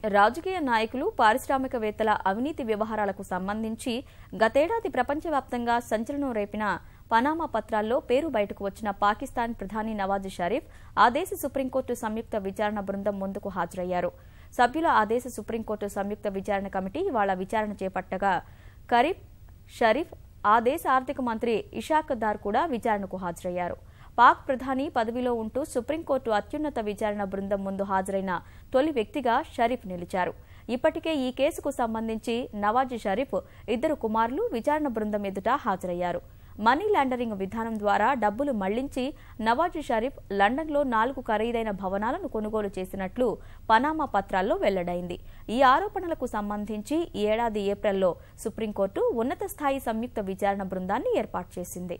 రాజకీయ నాయకులు పారిశ్రామికవేత్తల అవినీతి వ్యవహారాలకు సంబంధించి గతేడాది ప్రపంచవ్యాప్తంగా సంచలనం రేపిన పనామా పత్రాల్లో పేరు బయటకు వచ్చిన పాకిస్తాన్ ప్రధాని నవాజ్ షరీఫ్ ఆ దేశ సుప్రీంకోర్టు సంయుక్త విచారణ బృందం ముందుకు హాజరయ్యారు. సభ్యుల ఆ దేశ సుప్రీంకోర్టు సంయుక్త విచారణ కమిటీ ఇవాళ విచారణ చేపట్టగా కరీబ్ షరీఫ్, ఆ దేశ ఆర్థిక మంత్రి ఇషాక్ దార్ కూడా విచారణకు హాజరయ్యారు. పాక్ ప్రధాని పదవిలో ఉంటూ సుప్రీంకోర్టు అత్యున్నత విచారణ బృందం ముందు హాజరైన తొలి వ్యక్తిగా షరీఫ్ నిలిచారు. ఇప్పటికే ఈ కేసుకు సంబంధించి నవాజ్ షరీఫ్ ఇద్దరు కుమారులు విచారణ బృందం ఎదుట హాజరయ్యారు. మనీ లాండరింగ్ విధానం ద్వారా డబ్బులు మళ్లించి నవాజ్ షరీఫ్ లండన్లో 4 ఖరీదైన భవనాలను కొనుగోలు చేసినట్లు పనామా పత్రాల్లో వెల్లడైంది. ఈ ఆరోపణలకు సంబంధించి ఈ ఏడాది ఏప్రిల్లో సుప్రీంకోర్టు ఉన్నత స్థాయి సంయుక్త విచారణ బృందాన్ని ఏర్పాటు చేసింది.